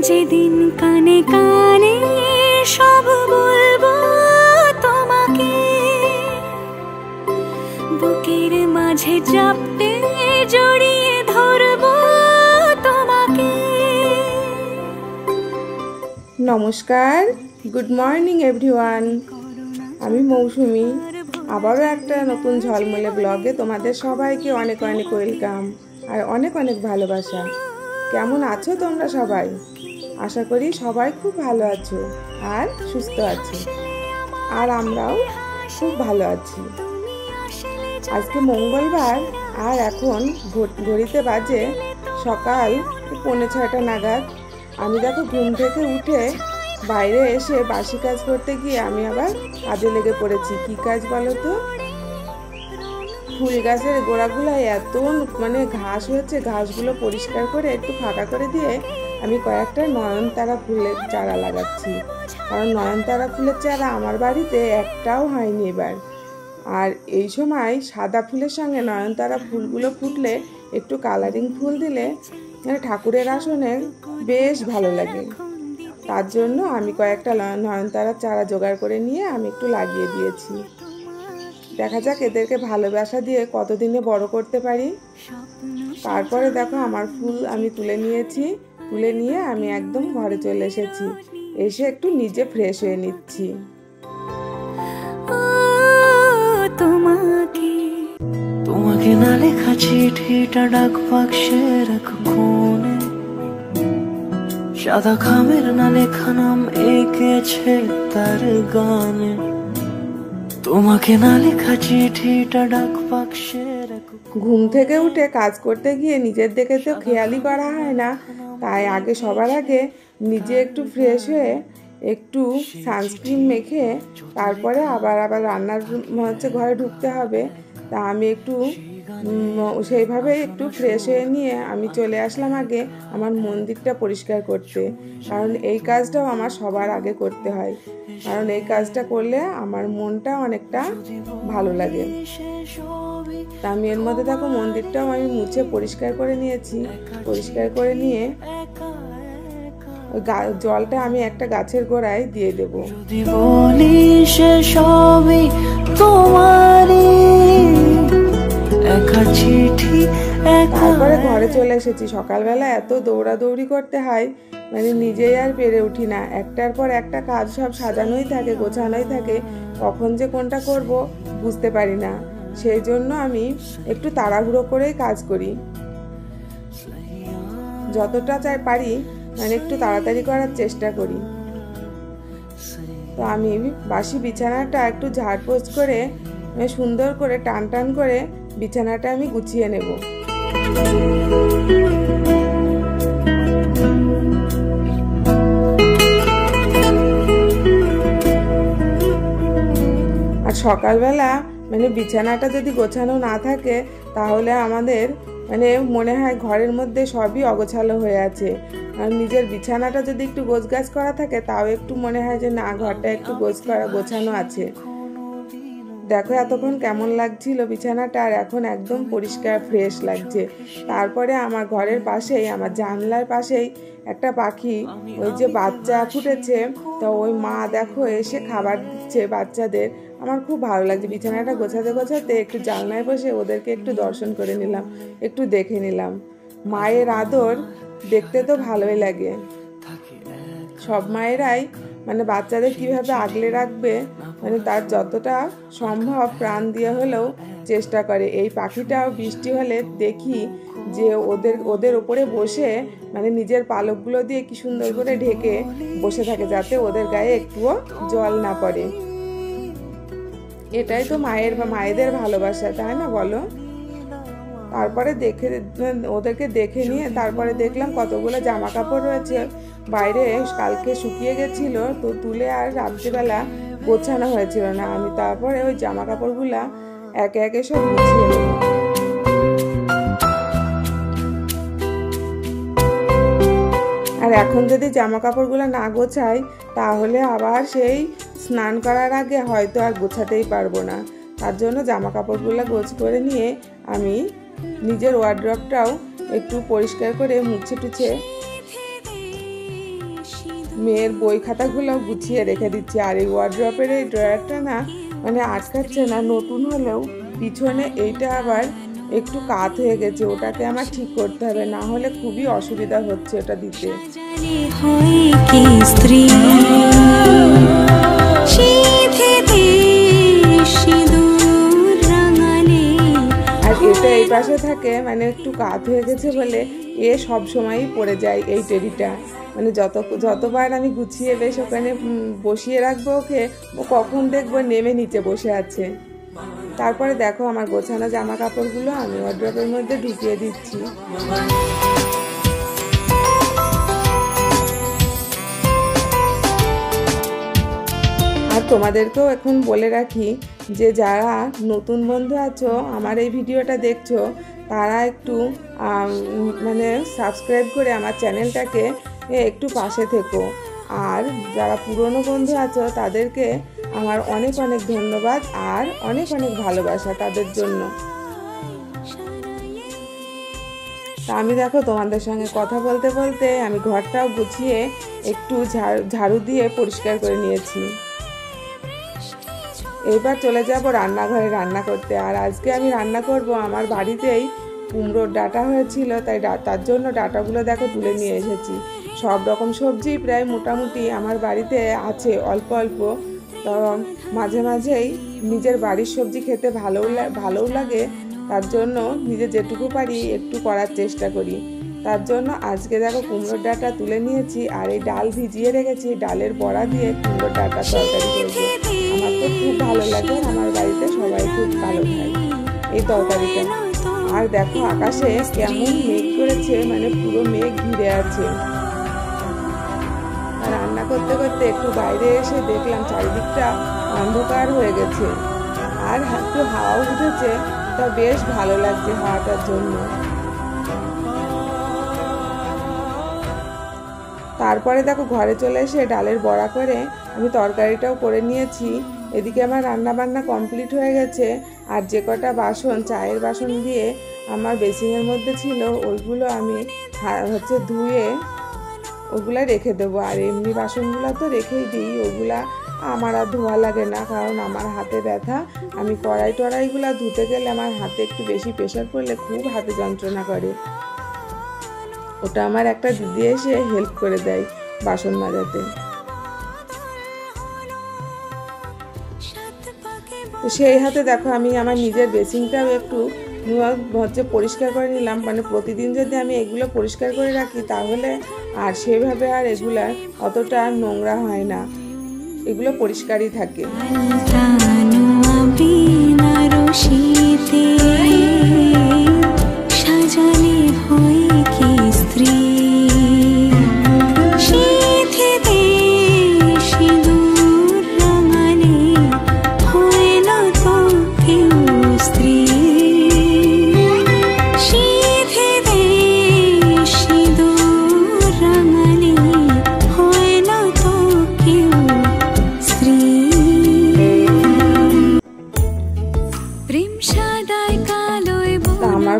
যেদিন কানে কানে সব বলবো তোমাকে, বুকের মাঝে চাপতে জড়িয়ে ধরবো তোমাকে। নমস্কার, গুড মর্নিং এভরিওয়ান। আমি মৌসুমি, আবারও একটা নতুন ঝলমলে ব্লগে তোমাদের সবাইকে অনেক অনেক ওয়েলকাম আর অনেক অনেক ভালোবাসা। কেমন আছো তোমরা সবাই? আশা করি সবাই খুব ভালো আছো আর সুস্থ আছো, আর আমরাও খুব ভালো আছি। আজকে মঙ্গলবার আর এখন ঘড়িতে বাজে সকাল 5:45 নাগাদ। আমি দেখো ঘুম থেকে উঠে বাইরে এসে বাসি কাজ করতে গিয়ে আমি আবার কাজে লেগে পড়েছি। কি কাজ বলো তো? ফুল গাছের গোড়াগুলোয় এত ঘাস হয়েছে, ঘাসগুলো পরিষ্কার করে একটু ফাঁকা করে দিয়ে আমি কয়েকটা নয়নতারা ফুলের চারা লাগাচ্ছি। কারণ নয়নতারা ফুলের চারা আমার বাড়িতে একটাও হয়নি এবার। আর এই সময় সাদা ফুলের সঙ্গে নয়নতারা ফুলগুলো ফুটলে একটু কালারিং ফুল দিলে ঠাকুরের আসনে বেশ ভালো লাগে। তার জন্য আমি কয়েকটা নয়নতারার চারা জোগাড় করে নিয়ে আমি একটু লাগিয়ে দিয়েছি। দেখা যাক এদেরকে ভালোবাসা দিয়ে কতদিনে বড় করতে পারি। তারপরে দেখো আমার ফুল আমি তুলে নিয়েছি, তুলে নিয়ে আমি একদম ঘরে চলে এসেছি। এসে একটু নিজে ফ্রেশ হয়ে নিচ্ছি। তোমাকে না লেখা চিঠিটা ডাক বাক্সের এক কোণে, সাদা খামের না লেখা নাম এঁকেছে তার গানে। তোমাকে না লেখা চিঠিটা ডাক বাক্সের এক। ঘুম থেকে উঠে কাজ করতে গিয়ে নিজের দিকে তো খেয়ালই করা হয় না, তাই আগে সবার আগে নিজে একটু ফ্রেশ হয়ে একটু সানস্ক্রিন মেখে তারপরে আবার রান্নার ঘরে ঢুকতে হবে। তা আমি একটু সেইভাবে একটু ফ্রেশ হয়ে নিয়ে আমি চলে আসলাম আগে আমার মন্দিরটা পরিষ্কার করতে। কারণ এই কাজটাও আমার সবার আগে করতে হয়, কারণ এই কাজটা করলে আমার মনটা অনেকটা ভালো লাগে। তা আমি এর মধ্যে দেখো মন্দিরটাও আমি মুছে পরিষ্কার করে নিয়েছি। পরিষ্কার করে নিয়ে জলটা আমি একটা গাছের গোড়ায় দিয়ে দেবো। তারপরে ঘরে চলে এসেছি। সকালবেলা এত দৌড়াদৌড়ি করতে হয়, নিজেই আর পেরে উঠি না। একটার পর একটা কাজ সব সাজানোই থাকে, গোছানোই থাকে, কখন যে কোনটা করব বুঝতে পারি না। সেই জন্য আমি একটু তাড়াহুড়ো করেই কাজ করি। যতটা পারি একটু তাড়াতাড়ি করার চেষ্টা করি। তো আমি বাসি বিছানাটা একটু ঝাড়পোছ করে সুন্দর করে টান টান করে বিছানাটা আমি গুছিয়ে নেব। আর সকালবেলা বিছানাটা যদি গোছানো না থাকে তাহলে আমাদের মনে হয় ঘরের মধ্যে সবই অগোছালো হয়ে আছে। আর নিজের বিছানাটা যদি একটু গোছগাছ করা থাকে তাও একটু মনে হয় যে না, ঘরটা একটু গোছানো আছে। দেখো এতক্ষণ কেমন লাগছিল বিছানাটা, আর এখন একদম পরিষ্কার ফ্রেশ লাগছে। তারপরে আমার ঘরের পাশেই, আমার জানলার পাশেই একটা পাখি, ওই যে বাচ্চা ফুটেছে, তো ওই মা দেখো এসে খাবার দিচ্ছে বাচ্চাদের। আমার খুব ভালো লাগছে। বিছানাটা গোছাতে গোছাতে একটু জানলায় বসে ওদেরকে একটু দর্শন করে নিলাম, একটু দেখে নিলাম। মায়ের আদর দেখতে তো ভালোই লাগে। সব মায়েরাই বাচ্চাদের কিভাবে আগলে রাখবে তার যতটা সম্ভব প্রাণ দিয়ে হলেও চেষ্টা করে। এই পাখিটাও বৃষ্টি হলে দেখি যে ওদের ওপরে বসে নিজের পালকগুলো দিয়ে কি সুন্দর করে ঢেকে বসে থাকে, যাতে ওদের গায়ে একটুও জল না পড়ে। এটাই তো মায়েদের ভালোবাসা, তাই না বলো? তারপরে ওদেরকে দেখে নিয়ে তারপরে দেখলাম কতগুলো জামা কাপড় রয়েছে বাইরে, কালকে শুকিয়ে গেছিল, তো তুলে আর রাত্রিবেলা গোছানো হয়েছিল না। আমি তারপরে ওই জামা কাপড়গুলা একে একে সব গুছিয়ে নেব। আর এখন যদি জামা কাপড়গুলো না গোছাই তাহলে আবার সেই স্নান করার আগে হয়তো আর গোছাতেই পারবো না। তার জন্য জামা কাপড়গুলো গোছ করে নিয়ে আমি নিজের ওয়ার্ড্রপটাও একটু পরিষ্কার করে মুছে টুছে মেয়ের বই খাতাগুলো গুছিয়ে রেখে দিচ্ছি। আর এই ওয়ার্ড্রপের এই ড্রয়ারটা না মানে আটকাচ্ছে না, নতুন হলেও পিছনে এইটা আবার একটু কাত হয়ে গেছে, ওটাকে আমার ঠিক করতে হবে, না হলে খুবই অসুবিধা হচ্ছে ওটা দিতে। আর এটা এই পাশে থাকে মানে একটু কাত হয়ে গেছে বলে এ সব সময়ই পড়ে যায় এই টেডিটা। মানে যতবার আমি গুছিয়ে বেশ ওখানে বসিয়ে রাখবো ওকে, ও কখন দেখবো নেমে নিচে বসে আছে। তারপরে দেখো আমার গোছানো জামা কাপড়গুলো আমি ওয়ার্ড্রপের মধ্যে ঢুকিয়ে দিচ্ছি। আর তোমাদেরকেও এখন বলে রাখি যে যারা নতুন বন্ধু আছো আমার এই ভিডিওটা দেখছো, তারা একটু মানে সাবস্ক্রাইব করে আমার চ্যানেলটাকে একটু পাশে থেকো। আর যারা পুরনো বন্ধু আছো তাদেরকে আমার অনেক অনেক ধন্যবাদ আর অনেক অনেক ভালোবাসা তাদের জন্য। তা আমি দেখো তোমাদের সঙ্গে কথা বলতে বলতে আমি ঘরটাও গুছিয়ে একটু ঝাড়ু দিয়ে পরিষ্কার করে নিয়েছি। এইবার চলে যাব রান্নাঘরে রান্না করতে। আর আজকে আমি রান্না করব আমার বাড়িতেই কুমড়োর ডাঁটা হয়েছিল, তাই তার জন্য ডাঁটাগুলো দেখো তুলে নিয়ে এসেছি। সব রকম সবজি প্রায় মোটামুটি আমার বাড়িতে আছে অল্প অল্প, তো মাঝে মাঝেই নিজের বাড়ির সবজি খেতে ভালোও লাগে, তার জন্য নিজে যেটুকু পারি একটু করার চেষ্টা করি। তার জন্য আজকে দেখো কুমড়োর ডাঁটা তুলে নিয়েছি আর এই ডাল ভিজিয়ে রেখেছি, ডালের বড়া দিয়ে কুমড়োর ডাঁটা তরকারি করবো। আমার তো খুব ভালো লাগে, আমার বাড়িতে সবাই খুব ভালো খায় এই তরকারিটা। আর দেখো আকাশে কেমন মেঘ করেছে, মানে পুরো মেঘ ঘিরে আছে। রান্না করতে করতে একটু বাইরে এসে দেখলাম চারিদিকটা অন্ধকার হয়ে গেছে আর একটু হাওয়া উঠেছে, তা বেশ ভালো লাগছে হাওয়াটার জন্য। তারপরে দেখো ঘরে চলে এসে ডালের বড়া করে আমি তরকারিটাও করে নিয়েছি। এদিকে আমার রান্না বান্না কমপ্লিট হয়ে গেছে। আর যে কটা বাসন চায়ের বাসন দিয়ে আমার বেসিনের মধ্যে ছিল ওইগুলো আমি ধুয়ে ওগুলা রেখে দেবো। আর এমনি বাসনগুলো তো রেখেই দিই, ওগুলা আমার আর ধোয়া লাগে না, কারণ আমার হাতে ব্যথা। আমি কড়াই টড়াইগুলো ধুতে গেলে আমার হাতে একটু বেশি প্রেশার পড়লে খুব হাতে যন্ত্রণা করে। ওটা আমার একটা দিদি এসে হেল্প করে দেয় বাসন মাজাতে। তো সেই হাতে দেখো আমি আমার নিজের বেসিনটাও একটু পরিষ্কার করে নিলাম। মানে প্রতিদিন যদি আমি এগুলো পরিষ্কার করে রাখি তাহলে আর সেভাবে আর এগুলা অতটা নোংরা হয় না, এগুলো পরিষ্কারই থাকে।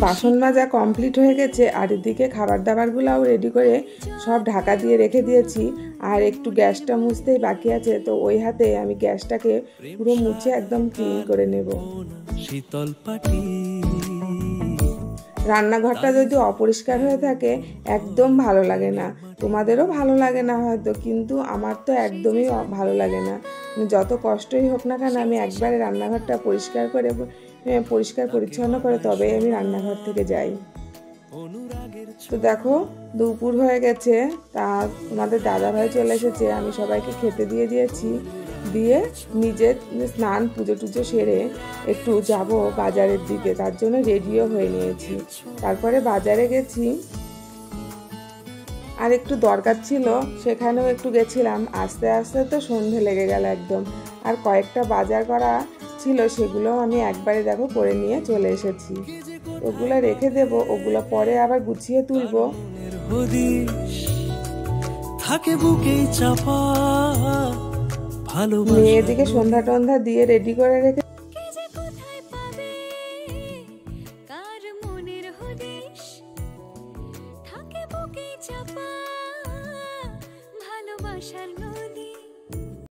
বাসন মাজা কমপ্লিট হয়ে গেছে। আর এদিকে খাবার দাবারগুলোও রেডি করে সব ঢাকা দিয়ে রেখে দিয়েছি। আর একটু গ্যাসটা মুছতেই বাকি আছে, তো ওই হাতে আমি গ্যাসটাকে পুরো মুছে একদম ক্লিন করে নেব। রান্নাঘরটা যদি অপরিষ্কার হয়ে থাকে একদম ভালো লাগে না, তোমাদেরও ভালো লাগে না হয়তো, কিন্তু আমার তো একদমই ভালো লাগে না। যত কষ্টই হোক না কেন আমি একবারে রান্নাঘরটা পরিষ্কার পরিচ্ছন্ন করে তবে আমি রান্নাঘর থেকে যাই। তো দেখো দুপুর হয়ে গেছে, তা তোমাদের দাদাভাই চলে এসেছে, আমি সবাইকে খেতে দিয়ে দিয়েছি। দিয়ে নিজে স্নান পুজো টুজো সেরে একটু যাব বাজারের দিকে, তার জন্য রেডিও হয়ে নিয়েছি। তারপরে বাজারে গেছি, আর একটু দরকার ছিল সেখানেও একটু গেছিলাম। আস্তে আস্তে তো সন্ধে লেগে গেল একদম। আর কয়েকটা বাজার করা ছিল সেগুলো আমি একবারে দেখো করে নিয়ে চলে এসেছি। ওগুলো রেখে দেব, ওগুলো পরে আবার গুছিয়ে তুলবো। মেয়েদিকে সন্ধ্যা টন্ধা দিয়ে রেডি করে রেখে ভালোবাসা ভালোবাসার নদী।